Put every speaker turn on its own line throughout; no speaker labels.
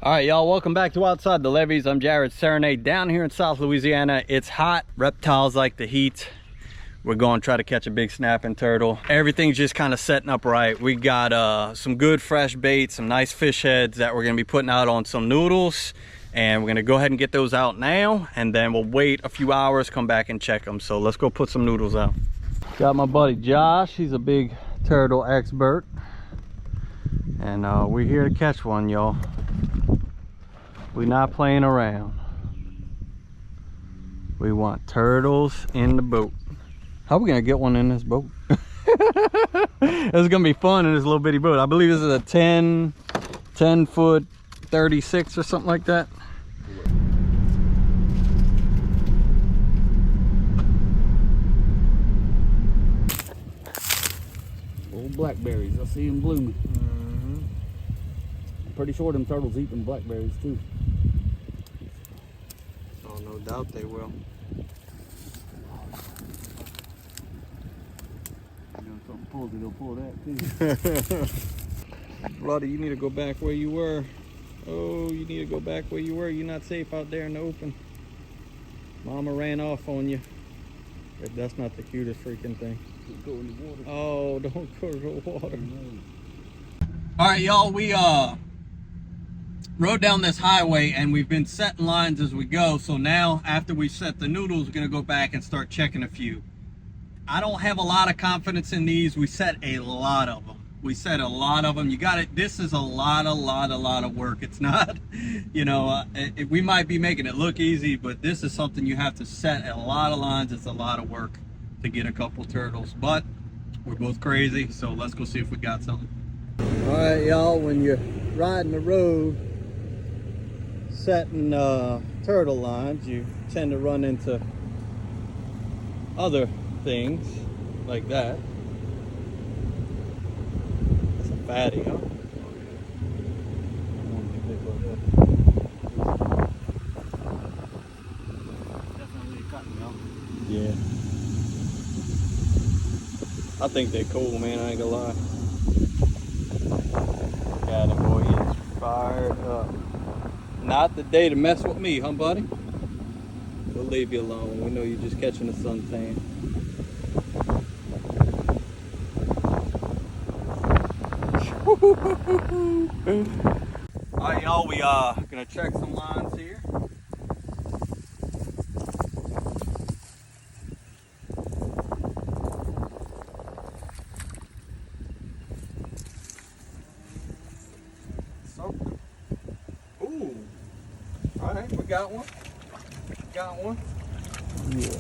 All right, y'all, welcome back to Outside the Levees. I'm Jared Serenade down here in South Louisiana. It's hot. Reptiles like the heat. We're going to try to catch a big snapping turtle. Everything's just kind of setting up right. We got some good fresh bait, some nice fish heads that we're going to be putting out on some noodles. And we're going to go ahead and get those out now. And then we'll wait a few hours, come back and check them. So let's go put some noodles out. Got my buddy Josh. He's a big turtle expert. And we're here to catch one, y'all. We're not playing around. We want turtles in the boat. How are we gonna get one in this boat? It's gonna be fun in this little bitty boat. I believe this is a 10 foot 36 or something like that.
Old blackberries, I see them blooming. I'm pretty sure them turtles eat them blackberries too.
Oh, no doubt they will.
You know, something pulls it, they'll pull that too.
Bloody, you need to go back where you were. Oh, you need to go back where you were. You're not safe out there in the open. Mama ran off on you. That's not the cutest freaking thing.
Don't go in the water.
Oh, don't go to the water.
No.
All right, y'all, we rode down this highway and we've been setting lines as we go. So now after we set the noodles, we're gonna go back and start checking a few. I don't have a lot of confidence in these. We set a lot of them. You got it. This is a lot of work. It's not, you know, we might be making it look easy, but this is something you have to set a lot of lines. It's a lot of work to get a couple turtles, but we're both crazy. So let's go see if we got something. All right, y'all, when you're riding the road, setting turtle lines, you tend to run into other things like that. That's a fatty, huh?
Definitely cutting, y'all.
Yeah. I think they're cool, man. I ain't gonna lie. Got him, boy. He's fired up. Not the day to mess with me, huh, buddy? We'll leave you alone. We know you're just catching a suntan. All right, y'all. We gonna check some lines here. Ooh. All right, we got one. Got one.
Yeah.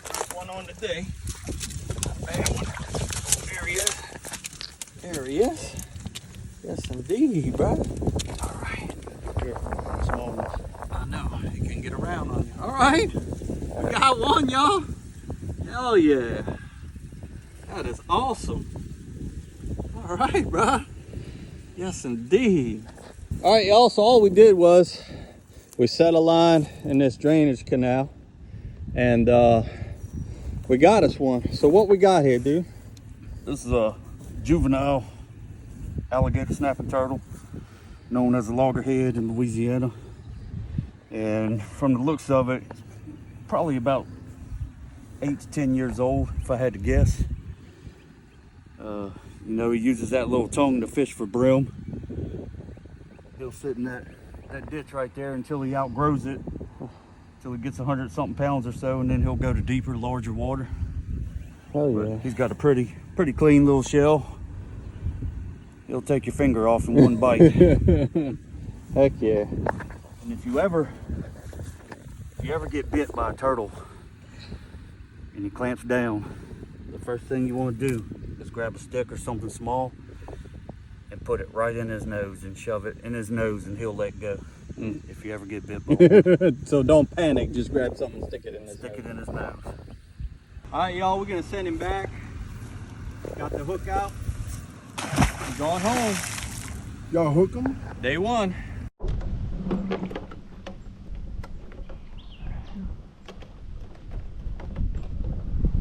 First one on today. Bad one. Oh, there he is. There he is. Yes, indeed, bro. All right.
Careful, small ones.
I know. He can get around on you. All right. We got one, y'all. Hell yeah. That is awesome. All right, bro. Yes, indeed. All right, y'all, so all we did was we set a line in this drainage canal and we got us one. So what we got here, dude?
This is a juvenile alligator snapping turtle known as a loggerhead in Louisiana. And from the looks of it, it's probably about 8 to 10 years old, if I had to guess. You know, he uses that little tongue to fish for brim. He'll sit in that ditch right there until he outgrows it, until he gets 100-something pounds or so, and then he'll go to deeper, larger water.
Oh yeah.
But he's got a pretty clean little shell. He'll take your finger off in one bite.
Heck yeah.
And if you ever get bit by a turtle and he clamps down, the first thing you want to do is grab a stick or something small and put it right in his nose and shove it in his nose, and he'll let go. If you ever get bit by one.
So don't panic, just grab something, stick it in his
Stick it in his nose.
All right, y'all, we're gonna send him back. Got the hook out. He's going home.
Y'all hook them?
Day one.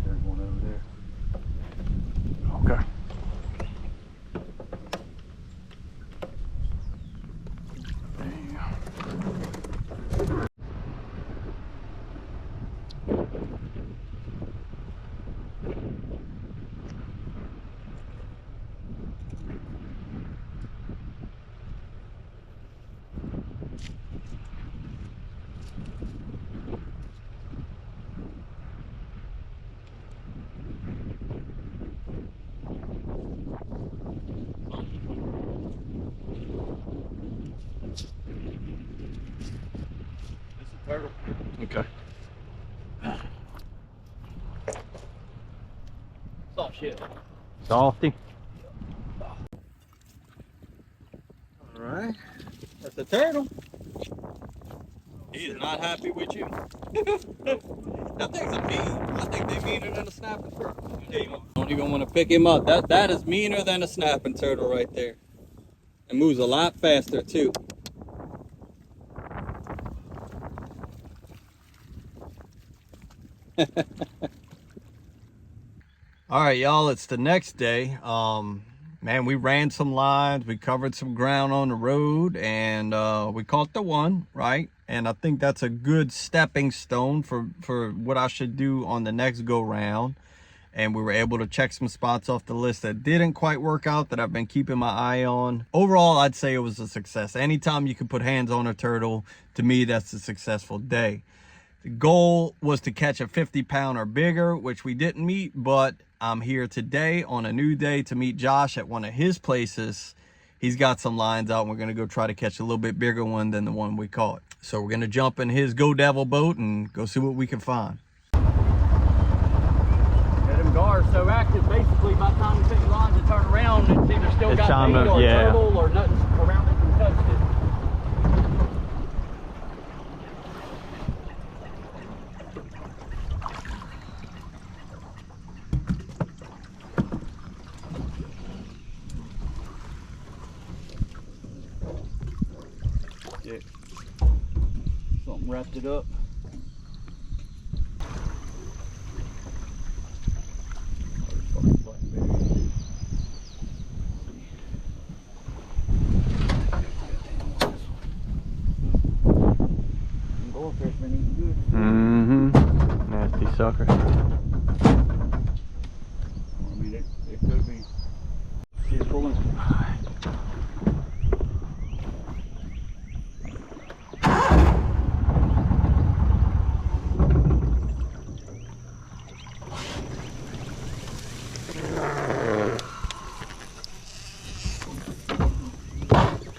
There's one over there. Okay. turtle.
Okay.
Soft shell.
Softy. All right. That's a turtle. He is not happy with you. That thing's a mean. I think they're meaner than a snapping turtle. Don't even want to pick him up. That is meaner than a snapping turtle right there. It moves a lot faster too. All right, y'all, it's the next day. Man, we ran some lines, we covered some ground on the road, and we caught the one, right? And I think that's a good stepping stone for what I should do on the next go round. And we were able to check some spots off the list that didn't quite work out that I've been keeping my eye on. Overall, I'd say it was a success. Anytime you can put hands on a turtle, to me, that's a successful day. The goal was to catch a 50-pound or bigger, which we didn't meet, but I'm here today on a new day to meet Josh at one of his places. He's got some lines out and we're gonna go try to catch a little bit bigger one than the one we caught. So we're gonna jump in his Go Devil boat and go see what we can find.
Them guards so active, basically by the time we take the lines and turn around, it's either still
It's
got
time
bait
to-
or
yeah.
turtle or nothing around it and touched it. Yeah. Something wrapped it up.
Mm-hmm. Nasty sucker.
I mean, it could be. See it pulling.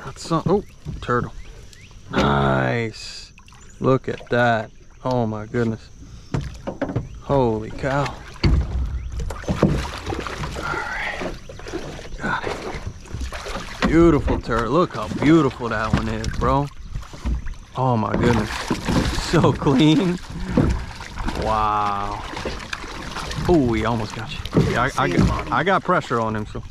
That's some, oh, turtle. Nice. Look at that. Oh my goodness. Holy cow. Alright. Got it. Beautiful turtle. Look how beautiful that one is, bro. Oh my goodness. So clean. Wow. Oh, he almost got you. Yeah, I got pressure on him, so.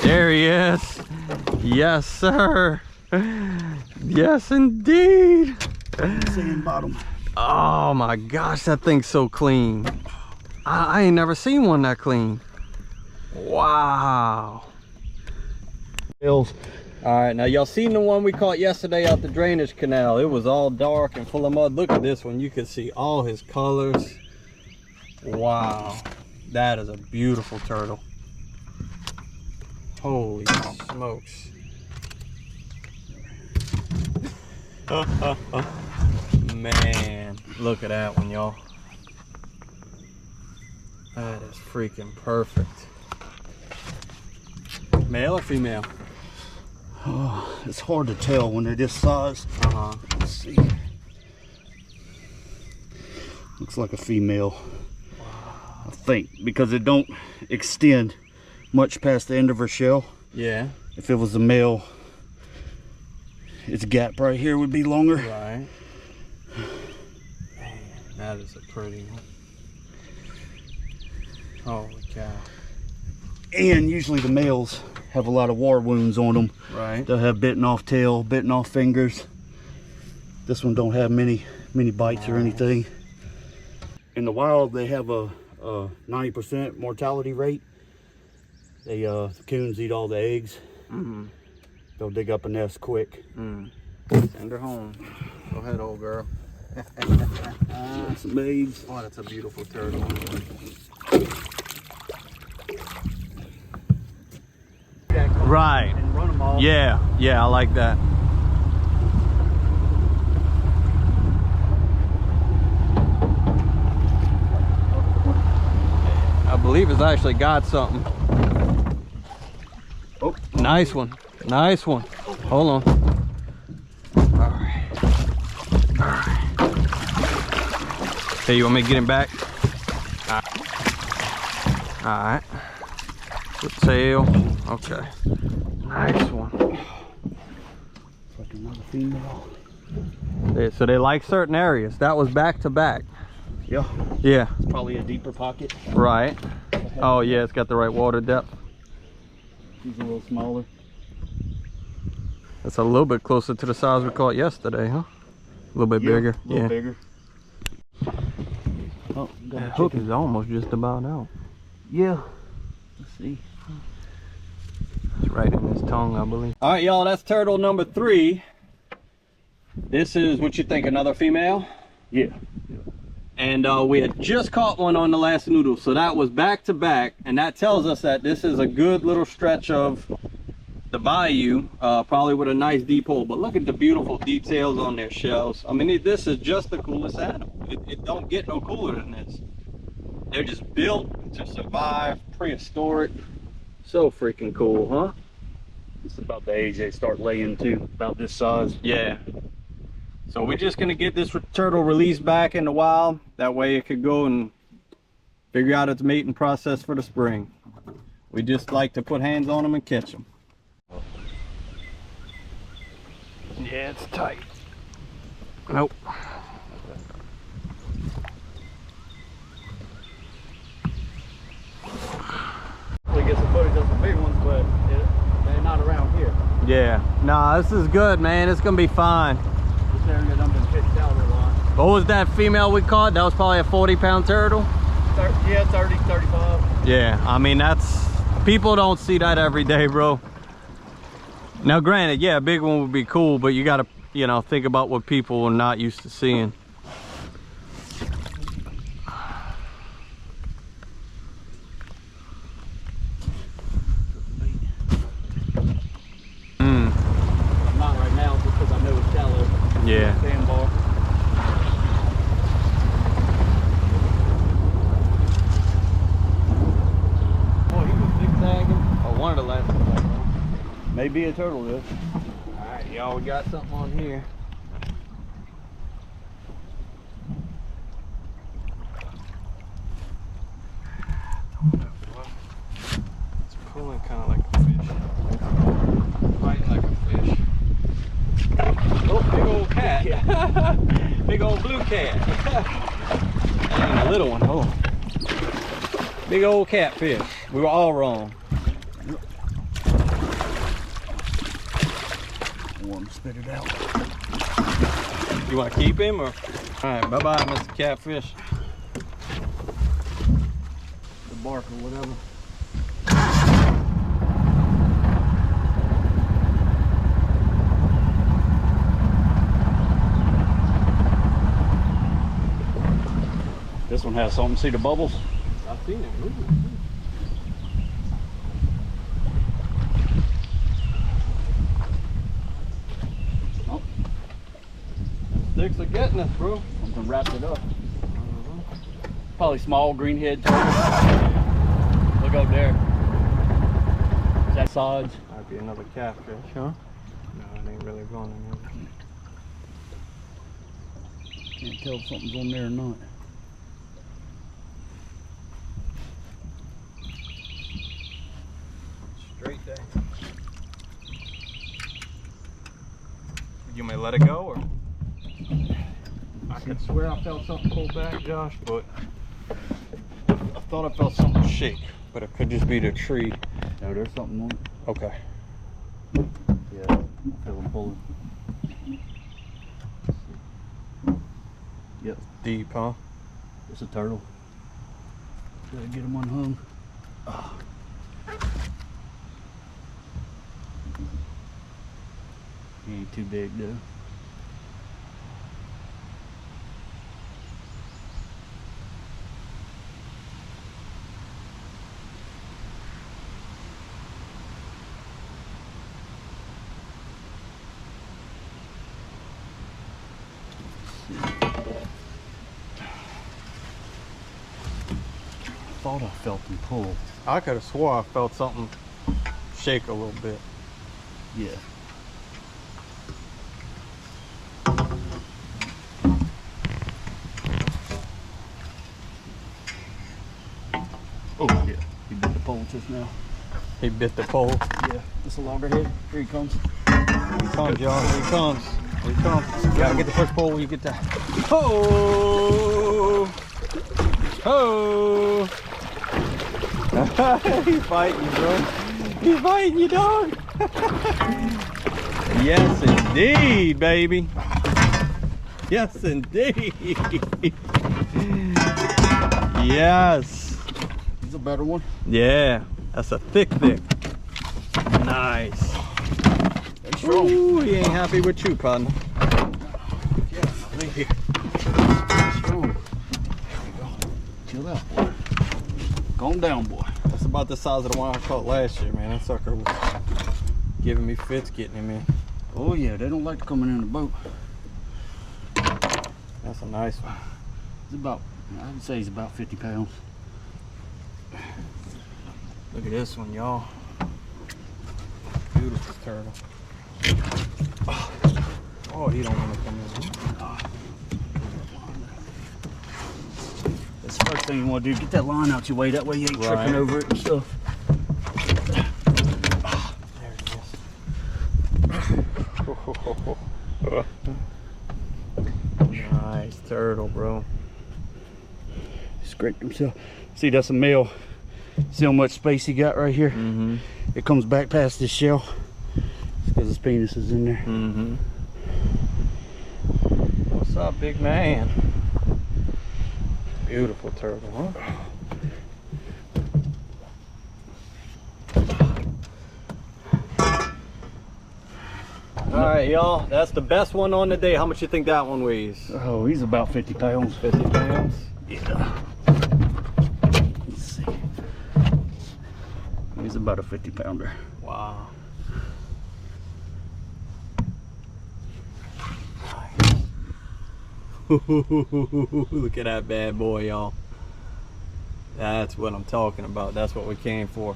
There he is. Yes, sir. Yes, indeed.
Sand bottom.
Oh my gosh, that thing's so clean. I ain't never seen one that clean. Wow. All right, now y'all seen the one we caught yesterday out the drainage canal. It was all dark and full of mud. Look at this one. You can see all his colors. Wow. That is a beautiful turtle. Holy smokes. Man, look at that one, y'all. That is freaking perfect. Male or female?
Oh, it's hard to tell when they're this size. Let's see. Looks like a female. Wow. I think because it don't extend much past the end of her shell.
Yeah.
If it was a male, its gap right here would be longer.
Right. Man, that is a pretty one. Holy cow.
And usually the males have a lot of war wounds on them.
Right.
They'll have bitten off tail, bitten off fingers. This one don't have many bites or anything. In the wild, they have a 90% mortality rate. They the coons eat all the eggs.
Mm-hmm.
They'll dig up a nest quick.
Send her home. Go ahead, old girl.
Some eggs.
Oh, that's a beautiful turtle. Right.
And run them off.
Yeah, I like that. I believe it's actually got something.
Oh,
Nice one. Nice one. Hold on. All right. All right. Hey, you want me to get him back? All right. The tail. Okay. Nice one.
Like another female.
Yeah, so they like certain areas. That was back to back.
Yeah.
Yeah.
It's probably a deeper pocket.
Right. Oh yeah, it's got the right water depth.
He's a little smaller.
That's a little bit closer to the size we caught yesterday, huh? A little bit bigger.
A little bigger. Oh,
that hook is almost just about out.
Yeah. Let's see.
It's right in his tongue, I believe. All right, y'all, that's turtle number 3. This is, what you think, another female?
Yeah.
And we had just caught one on the last noodle, so that was back to back, and that tells us that this is a good little stretch of the bayou, probably with a nice deep hole. But look at the beautiful details on their shells. I mean, this is just the coolest animal. It don't get no cooler than this. They're just built to survive, prehistoric. So freaking cool, huh?
It's about the age they start laying too, about this size.
Yeah. So we're just gonna get this turtle released back in the wild. That way it could go and figure out its mating process for the spring. We just like to put hands on them and catch them. Yeah, it's tight. Nope.
We get some footage of some big ones, but they're not around here.
Yeah. Nah, this is good, man. It's gonna be fine.
This area done been pitched out a lot.
What was that female we caught? That was probably a 40-pound turtle?
Yeah, 30, 35.
Yeah, I mean, that's... People don't see that every day, bro. Now, granted, yeah, a big one would be cool, but you gotta, you know, think about what people are not used to seeing.
Not right now, just because I know it's shallow.
Yeah.
Sandbar.
Oh, he was zigzagging. Oh, one of the last ones.
Maybe a turtle though.
Alright, y'all, we got something on here. It's pulling kind of like a fish. Fighting like a fish. Oh, big old cat. Yeah. Big old blue cat. That ain't a little one. Oh. Big old catfish. We were all wrong.
One spit it out.
You want to keep him or? Alright, bye-bye, Mr. Catfish.
The bark or whatever. This one has something. See the bubbles?
I've seen it moving.
Oh,
Sticks are getting us, bro.
something wrapped it up. Probably small greenhead turtle. Look up there. Is that sods?
Might be another catfish, huh? No, it ain't really going anywhere.
Can't tell if something's on there or not.
Straight day. You may let it go, or? I could swear I felt something pull back, Josh, but I thought I felt something shake, but it could just be the tree.
No, there's something on it.
Okay.
Yeah, I feel them pulling. Yep,
Deep, huh?
it's a turtle. Gotta get him unhung. Oh. He ain't too big though. Thought I felt him pull.
I could have swore I felt something shake a little bit.
Yeah. He bit the pole just now.
He bit the pole.
Yeah, it's a loggerhead. Here he comes.
Here he comes, y'all. Here he comes. Here he comes. You gotta get the first pole when you get that. Oh! Oh! He's fighting, bro. He's fighting you, dog. Yes, indeed, baby. Yes, indeed. Yes.
He's a better one.
Yeah, that's a thick. Nice. Ooh, he ain't happy with you, partner.
Yeah, leave here. Strong. There we go. Chill out, boy. Calm down, boy.
That's about the size of the one I caught last year, man. That sucker was giving me fits getting him in.
Oh yeah, they don't like to come in the boat.
That's a nice one.
It's about, I would say he's about 50 pounds.
Look at this one, y'all. Beautiful turtle. Oh, he don't want to come in.
That's the first thing you want to do, get that line out your way. That way you ain't tripping over it and stuff.
There it is. Nice turtle, bro.
Scraped himself. See, that's a male. See how much space he got right here?
Mm-hmm.
It comes back past this shell. It's because his penis is in there.
Mm-hmm. What's up, big man? Beautiful turtle, huh? All right, y'all. That's the best one on the day. How much you think that one weighs?
Oh, he's about 50 pounds.
50 pounds?
Yeah. Let's see. He's about a 50 pounder.
Wow. Look at that bad boy, y'all. That's what I'm talking about. That's what we came for.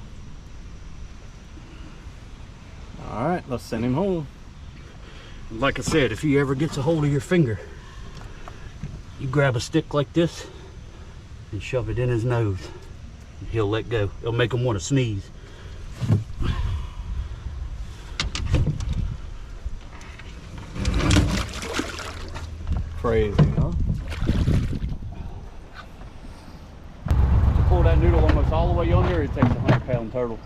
All right, let's send him home.
Like I said, if he ever gets a hold of your finger, you grab a stick like this and shove it in his nose. He'll let go. It'll make him want to sneeze.
Crazy, huh?
To pull that noodle almost all the way under, it takes a 100-pound turtle.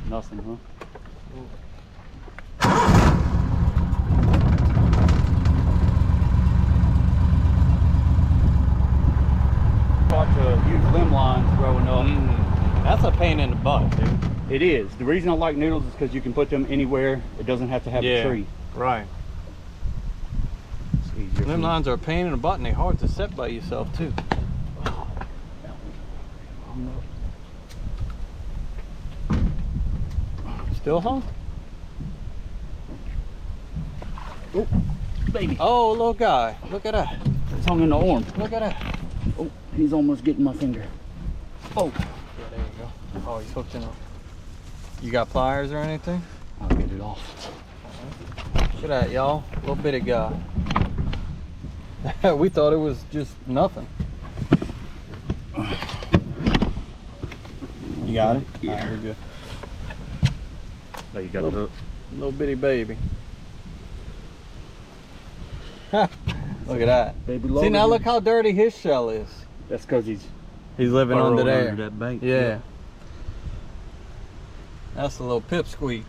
Nothing, huh? Huge limb lines growing up.
That's a pain in the butt, dude.
It is. The reason I like noodles is because you can put them anywhere. It doesn't have to have a tree.
Right.
It's easier.
Limb lines are a pain in the butt and they're hard to set by yourself too. Still hung?
Oh, baby.
Oh, little guy. Look at that.
It's hung in the arm.
Look at that.
Oh, he's almost getting my finger. Oh.
Yeah, there you go. Oh, he's hooked in. You got pliers or anything?
I'll get it off.
Look at that, y'all. Little bitty guy. We thought it was just nothing. You got it?
Yeah.
All right, we're good.
There you got the
Little bitty baby. Look at that.
baby.
See, now look how dirty his shell is.
That's because he's
living under
burrowing
there.
under that bank.
Yeah. That's a little pipsqueak.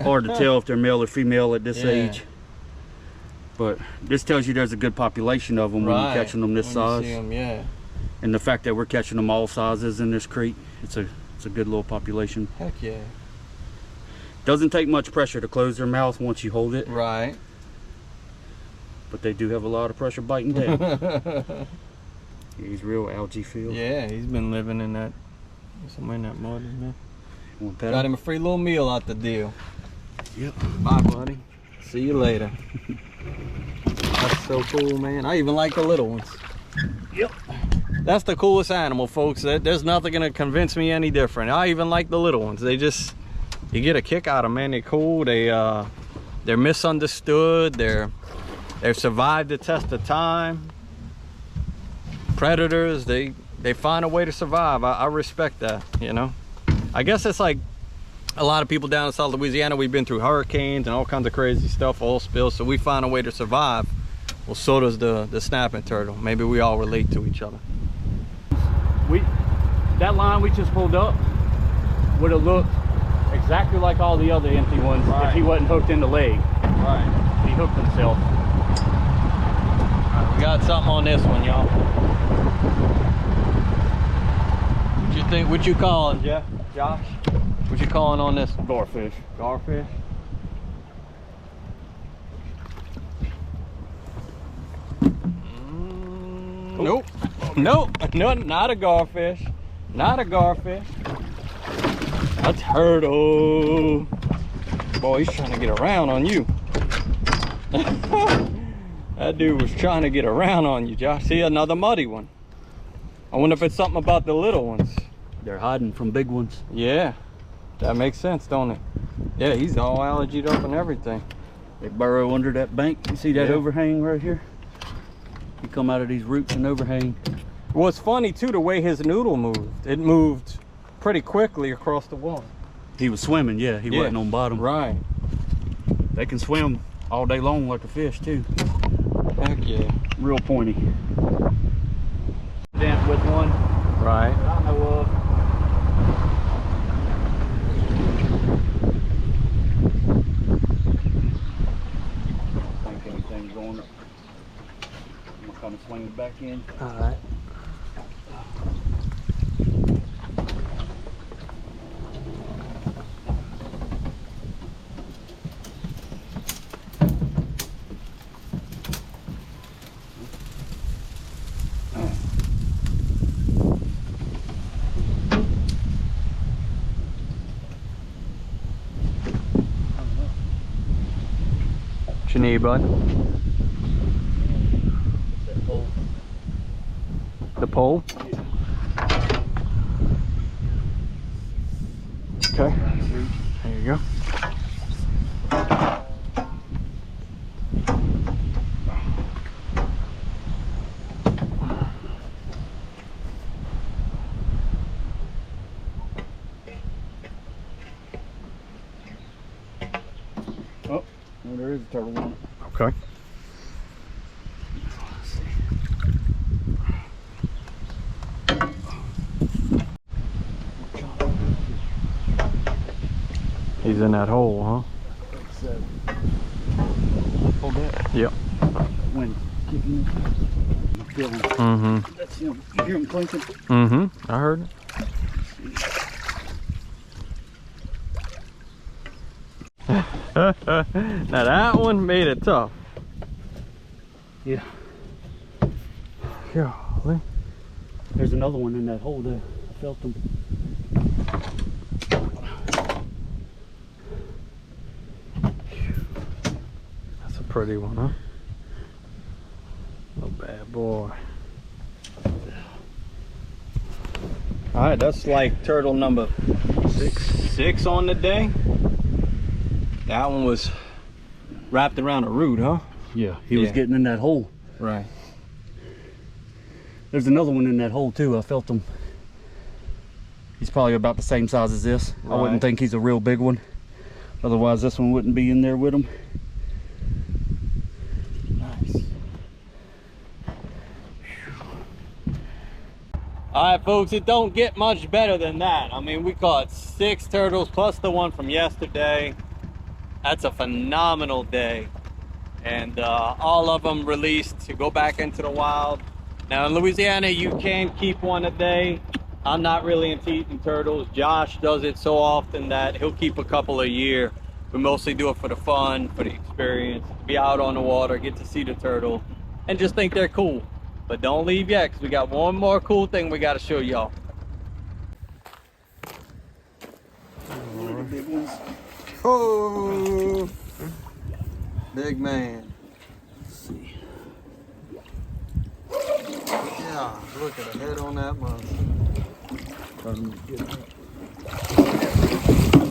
Hard to tell if they're male or female at this
Yeah.
age. But this tells you there's a good population of them when you're catching them this
When
size.
you see 'em, yeah.
And the fact that we're catching them all sizes in this creek, it's a good little population.
Heck yeah.
Doesn't take much pressure to close their mouth once you hold it,
Right.
but they do have a lot of pressure biting down. He's real algae filled.
Yeah, he's been living in that, somewhere in that mud, man.
Want to pet
Got
him?
him a free little meal out the deal.
Yep.
Bye, buddy. See you later. That's so cool, man. I even like the little ones.
Yep.
That's the coolest animal, folks. There's nothing gonna convince me any different. I even like the little ones. you get a kick out of them, man. They're cool. They're misunderstood. They've survived the test of time. Predators, they find a way to survive. I respect that, you know. I guess it's like a lot of people down in South Louisiana, we've been through hurricanes and all kinds of crazy stuff, oil spills, so we find a way to survive. Well, so does the snapping turtle. Maybe we all relate to each other.
That line we just pulled up would have looked exactly like all the other empty ones if he wasn't hooked in the leg.
Right.
He hooked himself.
All right, we got something on this one, y'all. What you think? What you calling, Jeff? Josh? What you calling on this one?
Garfish.
Garfish? Nope. Nope. No, not a garfish. Not a garfish. A turtle. Boy, he's trying to get around on you. That dude was trying to get around on you, Josh. See, another muddy one. I wonder if it's something about the little ones.
They're hiding from big ones.
Yeah, that makes sense, don't it? Yeah, he's all allergied up and everything.
They burrow under that bank. You see that overhang right here? You come out of these roots and overhang.
Well, it's funny too, the way his noodle moved. It moved pretty quickly across the water.
He was swimming, yeah. He wasn't on bottom.
Right.
They can swim all day long like a fish too.
Heck yeah.
Real pointy. Damp with one.
Right.
I know of. I think anything's going up. I'm gonna kind of swing it back in.
All right. What you need, bud? The pole? Okay. There you go.
Oh, well, there is a turtle on it.
Okay. He's in that hole, huh?
Hold that.
Yep.
Wind kicking in. I feel him.
Mm-hmm.
That's him. You hear him clinking?
Mm-hmm. I heard it. Now that one made it tough.
Yeah.
Golly.
There's another one in that hole there. I felt him.
That's a pretty one, huh? Little bad boy. All right, that's like turtle number six on the day. That one was wrapped around a root, huh?
Yeah, he was getting in that hole.
Right.
There's another one in that hole too. I felt him. He's probably about the same size as this. I wouldn't think he's a real big one. Otherwise this one wouldn't be in there with him.
Nice. All right, folks, it don't get much better than that. I mean, we caught 6 turtles plus the one from yesterday. That's a phenomenal day. And all of them released to go back into the wild. Now in Louisiana, you can keep one a day. I'm not really into eating turtles. Josh does it so often that he'll keep a couple a year. We mostly do it for the fun, for the experience, to be out on the water, get to see the turtle, and just think they're cool. But don't leave yet, because we got one more cool thing we got to show y'all.
Big ones.
Oh, big man.
Let's see.
Yeah, look at the head on that monster.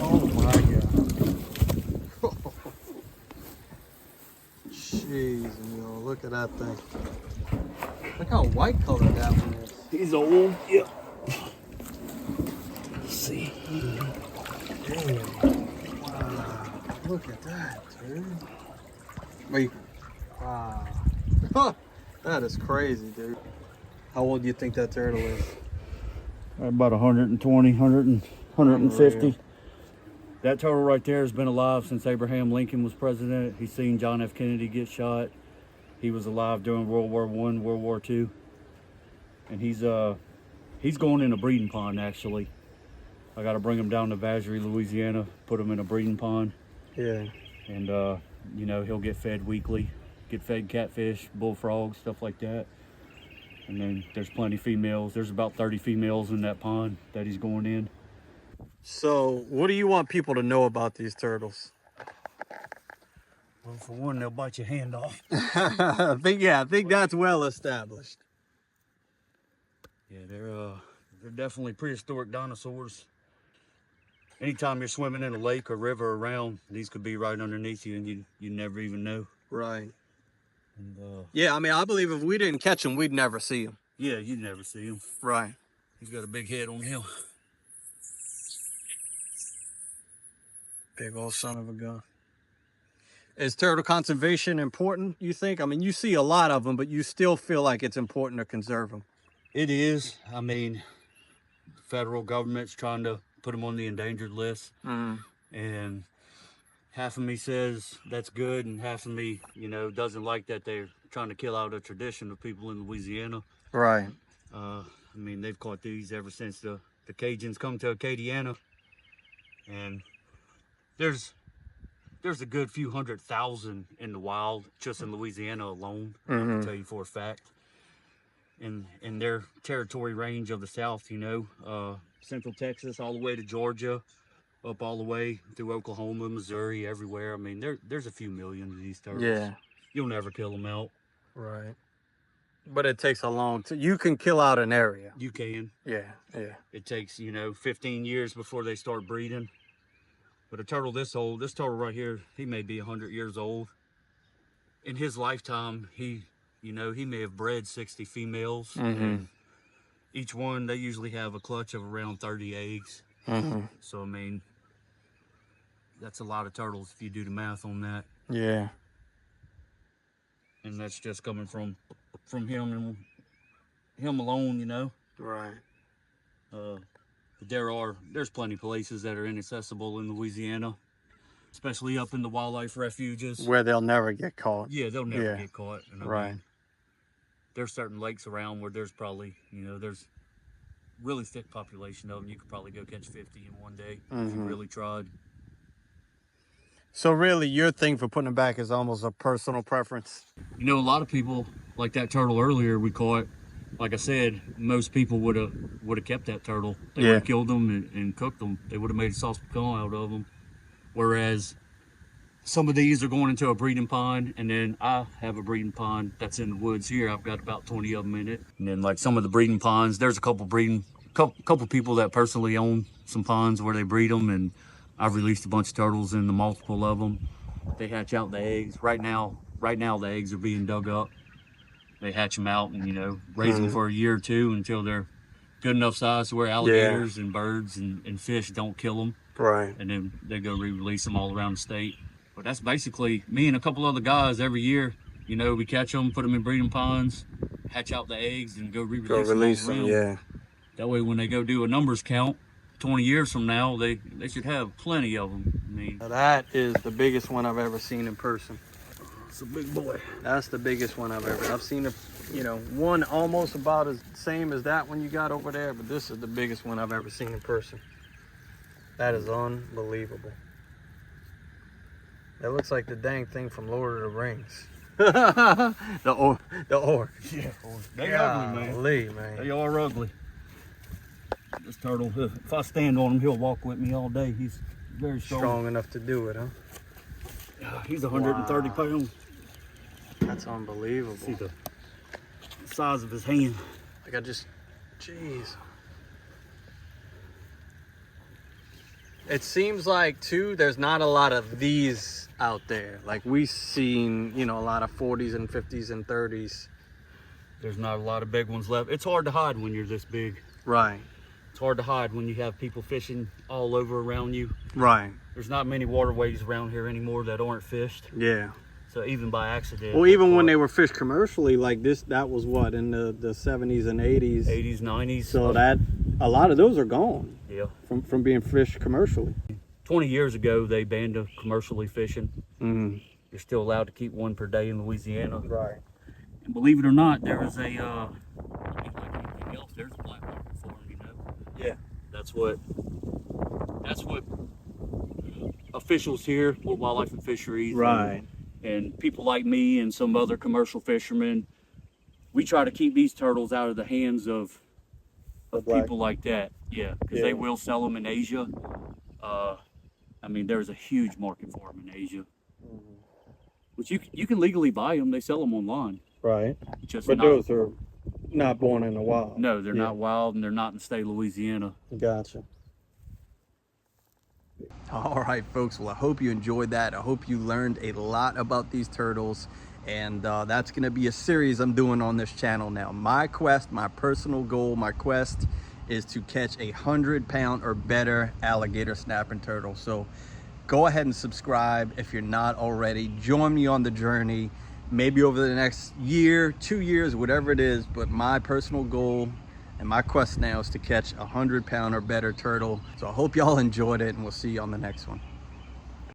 Oh my god. Jeez, yo, look at that thing. Look how white colored that one is.
He's old. Yep. Let's see.
Damn. Wow. Look at that, dude. Wait. Wow. That is crazy, dude. How old do you think that turtle is?
About 120, 150.
Unreal.
That turtle right there has been alive since Abraham Lincoln was president. He's seen John F. Kennedy get shot. He was alive during World War I, World War II. And he's going in a breeding pond, actually. I got to bring him down to Vacherie, Louisiana, put him in a breeding pond.
Yeah.
And, you know, he'll get fed weekly, get fed catfish, bullfrogs, stuff like that. And then there's plenty of females. There's about 30 females in that pond that he's going in.
So, what do you want people to know about these turtles?
Well, for one, they'll bite your hand off.
I think that's well established.
Yeah, they're definitely prehistoric dinosaurs. Anytime you're swimming in a lake or river around, these could be right underneath you and you never even know.
Right.
And,
Yeah, I mean, I believe if we didn't catch them, we'd never see them.
yeah, you'd never see him.
Right.
He's got a big head on him.
Big old son of a gun. Is turtle conservation important, you think? I mean, you see a lot of them, but you still feel like it's important to conserve them.
It is. I mean, the federal government's trying to put them on the endangered list. And half of me says that's good, and half of me, you know, doesn't like that they're trying to kill out a tradition of people in Louisiana.
Right.
I mean, they've caught these ever since the Cajuns come to Acadiana. And there's a good few 100,000 in the wild just in Louisiana alone. I can tell you for a fact. In their territory range of the South, you know, Central Texas all the way to Georgia, up all the way through Oklahoma, Missouri, everywhere. I mean, there's a few million of these turtles.
Yeah.
You'll never kill them out.
Right. But it takes a long time. You can kill out an area.
You can.
Yeah, yeah.
It takes, you know, 15 years before they start breeding. But a turtle this old, this turtle right here, he may be 100 years old. In his lifetime, he may have bred 60 females. And each one, they usually have a clutch of around 30 eggs. So, I mean, that's a lot of turtles if you do the math on that.
Yeah.
And that's just coming from him and him alone, you know.
Right.
But there's plenty of places that are inaccessible in Louisiana, especially up in the wildlife refuges.
Where they'll never get caught.
Yeah, they'll never get caught. And
Right.
I mean, there's certain lakes around where there's probably, you know, there's really thick population of them. You could probably go catch 50 in one day if you really tried.
So really, your thing for putting them back is almost a personal preference.
You know, a lot of people, like that turtle earlier we caught, like I said, most people would have kept that turtle. They would have killed them and cooked them. They would have made a sauce piquant out of them. Whereas some of these are going into a breeding pond, and then I have a breeding pond that's in the woods here. I've got about 20 of them in it. And then like some of the breeding ponds, there's a couple people that personally own some ponds where they breed them, and I've released a bunch of turtles in the multiple of them. They hatch out the eggs. Right now the eggs are being dug up. They hatch them out and, you know, raise them for a year or two until they're good enough size to where alligators and birds and fish don't kill them.
Right.
And then they go re-release them all around the state. But that's basically me and a couple other guys every year. You know, we catch them, put them in breeding ponds, hatch out the eggs, and go re-release them all around. That way when they go do a numbers count 20 years from now, they should have plenty of them. I mean,
That is the biggest one I've ever seen in person.
it's a big boy.
That's the biggest one I've seen one almost about as same as that one you got over there, but this is the biggest one I've ever seen in person. That is unbelievable. That looks like the dang thing from Lord of the Rings. the orc.
Yeah, they ugly, man. They are ugly. This turtle, if I stand on him, he'll walk with me all day. He's very strong.
Strong enough to do it, huh?
Yeah, he's 130 pounds.
That's unbelievable.
See the size of his hand.
Like jeez. It seems like too, there's not a lot of these out there. Like we've seen, you know, a lot of 40s and 50s and 30s.
There's not a lot of big ones left. It's hard to hide when you're this big.
Right.
It's hard to hide when you have people fishing all over around you.
Right.
There's not many waterways around here anymore that aren't fished.
Yeah.
So even by accident.
Well, even when they were fished commercially, like this, that was what, in the 70s and 80s?
80s, 90s.
So that, a lot of those are gone.
Yeah.
From being fished commercially.
20 years ago, they banned commercially fishing.
Mm-hmm.
You're still allowed to keep one per day in Louisiana.
Right.
And believe it or not, there is a, I think like anything else, there's a black market for them, you know?
Yeah.
That's what officials here with Wildlife and Fisheries.
Right.
And people like me and some other commercial fishermen, we try to keep these turtles out of the hands of people like that. Yeah, because they will sell them in Asia. I mean, there's a huge market for them in Asia. Which you can legally buy them. They sell them online.
Right.
Just
But those are not born in the wild.
No, they're not wild, and they're not in the state of Louisiana.
Gotcha. All right, folks. Well, I hope you enjoyed that. I hope you learned a lot about these turtles. And that's going to be a series I'm doing on this channel now. My quest, my personal goal, my quest is to catch 100-pound or better alligator snapping turtle. So go ahead and subscribe if you're not already. Join me on the journey, maybe over the next year, 2 years, whatever it is. But my personal goal and my quest now is to catch 100-pound or better turtle. So I hope y'all enjoyed it, and we'll see you on the next one.